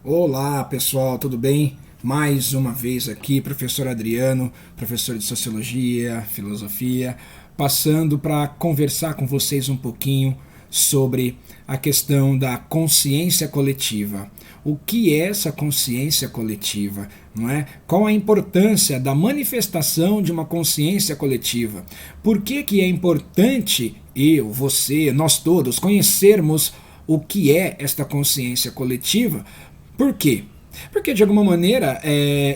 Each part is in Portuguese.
Olá pessoal, tudo bem? Mais uma vez aqui, professor Adriano, professor de Sociologia, Filosofia, passando para conversar com vocês um pouquinho sobre a questão da consciência coletiva. O que é essa consciência coletiva? Não é? Qual a importância da manifestação de uma consciência coletiva? Por que é importante eu, você, nós todos conhecermos o que é esta consciência coletiva? Por quê? Porque de alguma maneira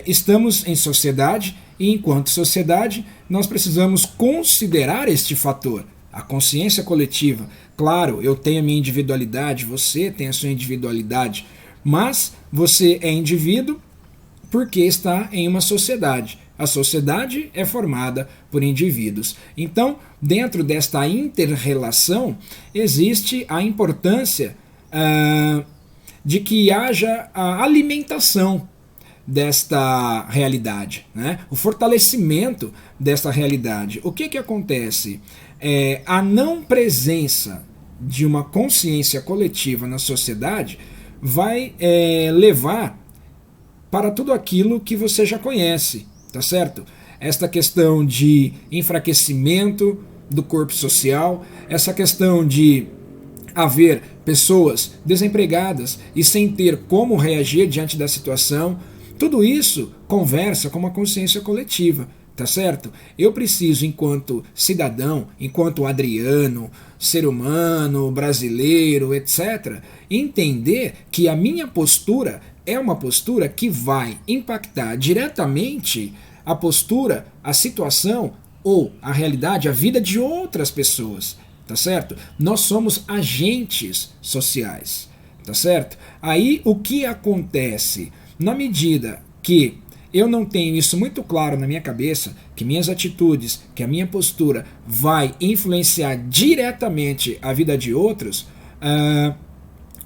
estamos em sociedade e enquanto sociedade nós precisamos considerar este fator, a consciência coletiva. Claro, eu tenho a minha individualidade, você tem a sua individualidade, mas você é indivíduo porque está em uma sociedade. A sociedade é formada por indivíduos. Então, dentro desta inter-relação, existe a importância de que haja a alimentação desta realidade, né? O fortalecimento desta realidade. O que acontece? A não presença de uma consciência coletiva na sociedade vai levar para tudo aquilo que você já conhece, tá certo? Esta questão de enfraquecimento do corpo social, essa questão de haver pessoas desempregadas e sem ter como reagir diante da situação, tudo isso conversa com uma consciência coletiva, tá certo? Eu preciso, enquanto cidadão, enquanto Adriano, ser humano, brasileiro, etc., entender que a minha postura é uma postura que vai impactar diretamente a postura, a situação ou a realidade, a vida de outras pessoas. Tá certo? Nós somos agentes sociais, tá certo? Aí o que acontece? Na medida que eu não tenho isso muito claro na minha cabeça, que minhas atitudes, que a minha postura vai influenciar diretamente a vida de outros,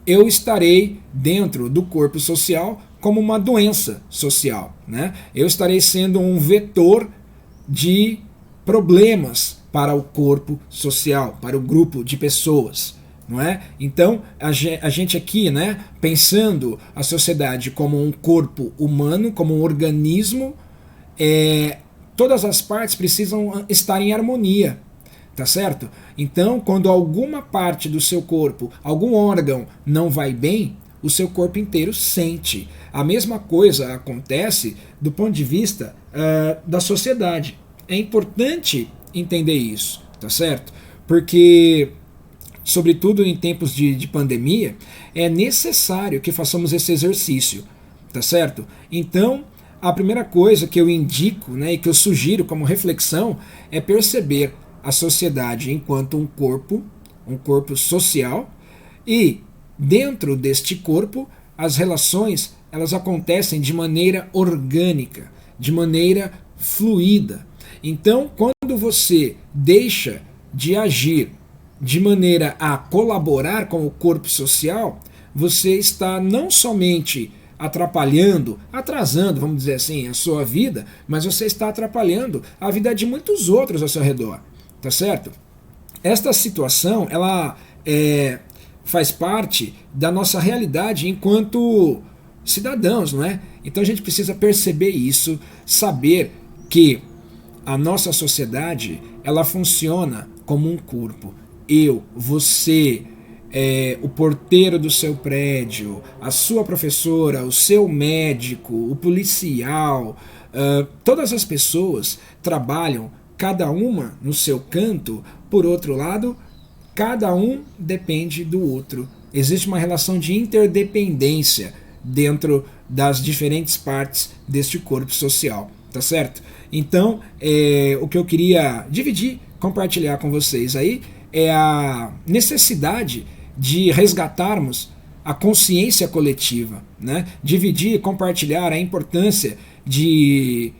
eu estarei dentro do corpo social como uma doença social, né? Eu estarei sendo um vetor de problemas para o corpo social, para o grupo de pessoas, não é? Então, a gente aqui, né, pensando a sociedade como um corpo humano, como um organismo, todas as partes precisam estar em harmonia, tá certo? Então, quando alguma parte do seu corpo, algum órgão não vai bem, o seu corpo inteiro sente. A mesma coisa acontece do ponto de vista da sociedade. É importante entender isso, tá certo? Porque, sobretudo em tempos de pandemia, é necessário que façamos esse exercício, tá certo? Então, a primeira coisa que eu indico, né, e que eu sugiro como reflexão, é perceber a sociedade enquanto um corpo social, e dentro deste corpo, as relações elas acontecem de maneira orgânica, de maneira fluida. Então, quando você deixa de agir de maneira a colaborar com o corpo social, você está não somente atrasando, vamos dizer assim, a sua vida, mas você está atrapalhando a vida de muitos outros ao seu redor, tá certo? Esta situação, ela faz parte da nossa realidade enquanto cidadãos, não é? Então a gente precisa perceber isso, saber que a nossa sociedade, ela funciona como um corpo. Eu, você, o porteiro do seu prédio, a sua professora, o seu médico, o policial, todas as pessoas trabalham, cada uma no seu canto. Por outro lado, cada um depende do outro. Existe uma relação de interdependência dentro das diferentes partes deste corpo social, tá certo? Então, o que eu queria dividir, compartilhar com vocês aí, é a necessidade de resgatarmos a consciência coletiva, né? Dividir e compartilhar a importância de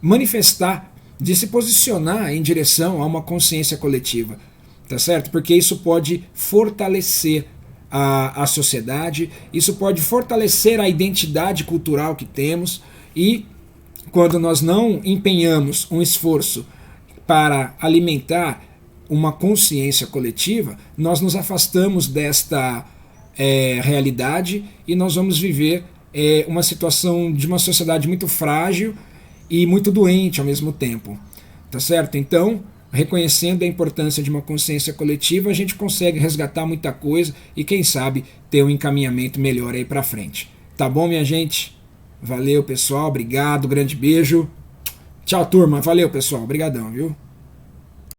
manifestar, de se posicionar em direção a uma consciência coletiva, tá certo? Porque isso pode fortalecer a sociedade, isso pode fortalecer a identidade cultural que temos, e quando nós não empenhamos um esforço para alimentar uma consciência coletiva, nós nos afastamos desta realidade e nós vamos viver uma situação de uma sociedade muito frágil e muito doente ao mesmo tempo, tá certo? Então, reconhecendo a importância de uma consciência coletiva, a gente consegue resgatar muita coisa e quem sabe ter um encaminhamento melhor aí pra frente. Tá bom, minha gente? Valeu, pessoal, obrigado, grande beijo. Tchau, turma, valeu, pessoal, obrigadão, viu?